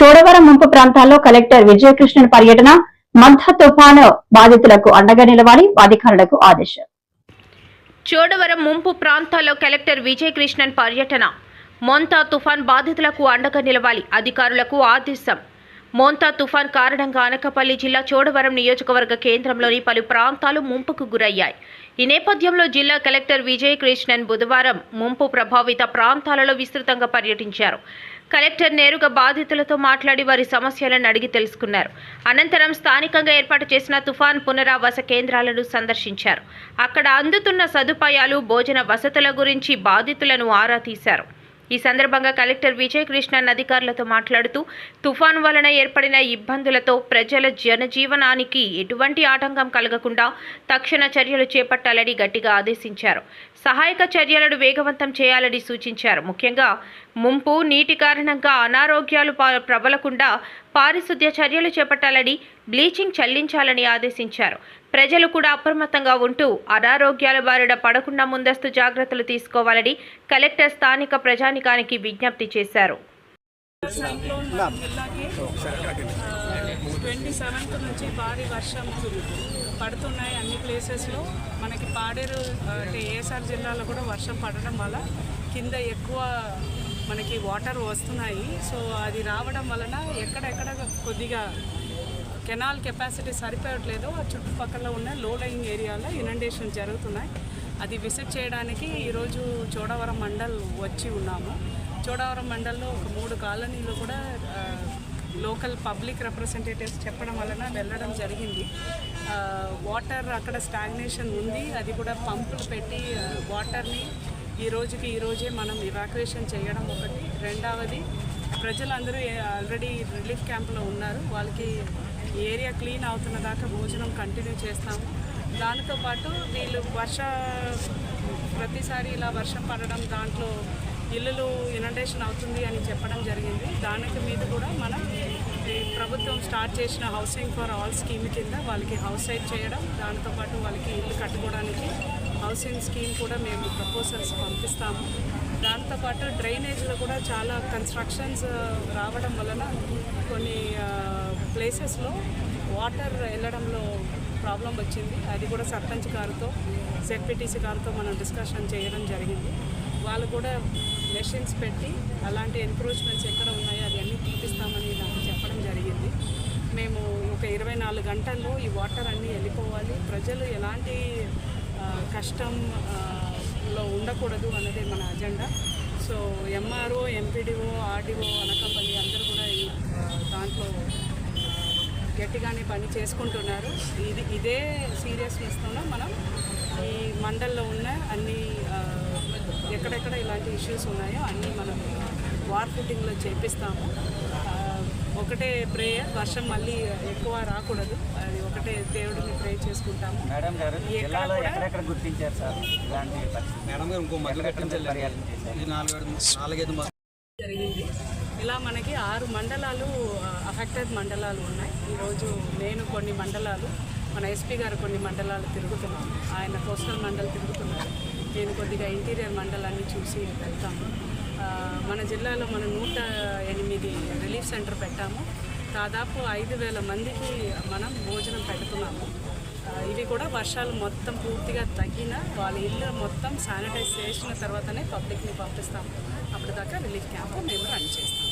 చోడవరం ముంపు ప్రాంతాల్లో కలెక్టర్ విజయకృష్ణన్ పర్యటన. మంథా తుఫాను బాధితులకు అండగా నిలవాలి, అధికారులకు ఆదేశం. చోడవరం ముంపు ప్రాంతాల్లో కలెక్టర్ విజయకృష్ణన్ పర్యటన. మోంతా తుఫాన్ బాధితులకు అండగా నిలవాలి, అధికారులకు ఆదేశం. మోంతా తుఫాన్ కారణంగా అనకాపల్లి జిల్లా చోడవరం నియోజకవర్గ కేంద్రంలోని పలు ప్రాంతాలు ముంపుకు గురయ్యాయి. ఈ నేపథ్యంలో జిల్లా కలెక్టర్ విజయకృష్ణన్ బుధవారం ముంపు ప్రభావిత ప్రాంతాలలో విస్తృతంగా పర్యటించారు. కలెక్టర్ నేరుగా బాధితులతో మాట్లాడి వారి సమస్యలను అడిగి తెలుసుకున్నారు. అనంతరం స్థానికంగా ఏర్పాటు చేసిన తుఫాన్ పునరావాస కేంద్రాలను సందర్శించారు. అక్కడ అందుతున్న సదుపాయాలు, భోజన వసతుల గురించి బాధితులను ఆరా తీశారు. ఈ సందర్భంగా కలెక్టర్ విజయకృష్ణన్ అధికారులతో మాట్లాడుతూ తుఫాను వలన ఏర్పడిన ఇబ్బందులతో ప్రజల జనజీవనానికి ఎటువంటి ఆటంకం కలగకుండా తక్షణ చర్యలు చేపట్టాలని గట్టిగా ఆదేశించారు. సహాయక చర్యలను వేగవంతం చేయాలని సూచించారు. ముఖ్యంగా ముంపు నీటి కారణంగా అనారోగ్యాలు ప్రబలకుండా పారిశుద్ధ్య చర్యలు చేపట్టాలని, బ్లీచింగ్ చల్లించాలని ఆదేశించారు. ప్రజలు కూడా అప్రమత్తంగా ఉంటూ అనారోగ్యాల బారిన పడకుండా ముందస్తు జాగ్రత్తలు తీసుకోవాలని కలెక్టర్ స్థానిక ప్రజానికానికి విజ్ఞప్తి చేశారు. 27th నుంచి భారీ వర్షం పడుతున్నాయి అన్ని ప్లేసెస్లో. మనకి పాడేరు అంటే ఏఎస్ఆర్ జిల్లాలో కూడా వర్షం పడడం వల్ల కింద ఎక్కువ మనకి వాటర్ వస్తున్నాయి. సో అది రావడం వలన ఎక్కడెక్కడ కొద్దిగా కెనాల్ కెపాసిటీ సరిపోవట్లేదు. ఆ చుట్టుపక్కల ఉన్న లో లయింగ్ ఏరియాలో ఇనండేషన్ జరుగుతున్నాయి. అది విజిట్ చేయడానికి ఈరోజు చోడవరం మండల్ వచ్చి ఉన్నాము. చోడవరం మండల్లో ఒక 3 కాలనీలు కూడా లోకల్ పబ్లిక్ రిప్రజెంటేటివ్స్ చెప్పడం వలన వెళ్ళడం జరిగింది. వాటర్ అక్కడ స్టాగ్నేషన్ ఉంది. అది కూడా పంపులు పెట్టి వాటర్ని ఈరోజే మనం ఇవాక్యుయేషన్ చేయడం ఒకటి. రెండవది, ప్రజలందరూ ఆల్రెడీ రిలీఫ్ క్యాంప్లో ఉన్నారు. వాళ్ళకి ఏరియా క్లీన్ అవుతున్న దాకా భోజనం కంటిన్యూ చేస్తాము. దాంతోపాటు వీళ్ళు ప్రతిసారి ఇలా వర్షం పడడం, దాంట్లో ఇల్లులు ఇనండేషన్ అవుతుంది అని చెప్పడం జరిగింది. దానికి మీద కూడా మనం ప్రభుత్వం స్టార్ట్ చేసిన హౌసింగ్ ఫర్ ఆల్ స్కీమ్ కింద వాళ్ళకి హౌస్ సైట్ చేయడం, దాంతోపాటు వాళ్ళకి ఇల్లు కట్టుకోవడానికి హౌసింగ్ స్కీమ్ కూడా మేము ప్రపోజల్స్ పంపిస్తాము. దాంతోపాటు డ్రైనేజ్లో కూడా చాలా కన్స్ట్రక్షన్స్ రావడం వలన కొన్ని ప్లేసెస్లో వాటర్ వెళ్ళడంలో ప్రాబ్లం వచ్చింది. అది కూడా సర్పంచ్ గారితో, జెడ్పీటీసీ గారితో మనం డిస్కషన్ చేయడం జరిగింది. వాళ్ళు కూడా మెషిన్స్ పెట్టి అలాంటి ఎన్క్రోచ్మెంట్స్ ఎక్కడ ఉన్నాయో అది అన్నీ తీపిస్తామని నాకు చెప్పడం జరిగింది. మేము ఒక 24 గంటల్లో ఈ వాటర్ అన్నీ వెళ్ళిపోవాలి, ప్రజలు ఎలాంటి కష్టంలో ఉండకూడదు అన్నదే మన agenda. So MRO, MPDO, RDO, Anakapalli అందరూ కూడా ఈ దాంట్లో గట్టిగానే పని చేసుకుంటున్నారు. ఇదే సీరియస్నెస్తోనే మనం ఈ మండల్లో ఉన్న అన్ని ఎక్కడెక్కడ ఇలాంటి ఇష్యూస్ ఉన్నాయో అన్నీ మనం వార్ ఫుటింగ్లో చేపిస్తాము. ఒకటే ప్రేయర్, వర్షం మళ్ళీ ఎక్కువ రాకూడదు, అది ఒకటే దేవుడిని ప్రే చేసుకుంటాము. జరిగింది. ఇలా మనకి 6 మండలాలు అఫెక్టెడ్ మండలాలు ఉన్నాయి. ఈరోజు నేను కొన్ని మండలాలు, మన ఎస్పీ గారు కొన్ని మండలాలు తిరుగుతున్నాము. ఆయన కోస్టల్ మండల్ తిరుగుతున్నారు. నేను కొద్దిగా ఇంటీరియర్ మండలాన్ని చూసి వెళ్తాము. మన జిల్లాలో మనం 108 రిలీఫ్ సెంటర్ పెట్టాము. దాదాపు 5,000 మందికి మనం భోజనం పెడుతున్నాము. ఇవి కూడా వర్షాలు మొత్తం పూర్తిగా తగ్గిన వాళ్ళ ఇల్లు మొత్తం శానిటైజ్ చేసిన తర్వాతనే పబ్లిక్ని పంపిస్తాము. అప్పటిదాకా రిలీఫ్ క్యాంప్ మేము రన్ చేస్తాము.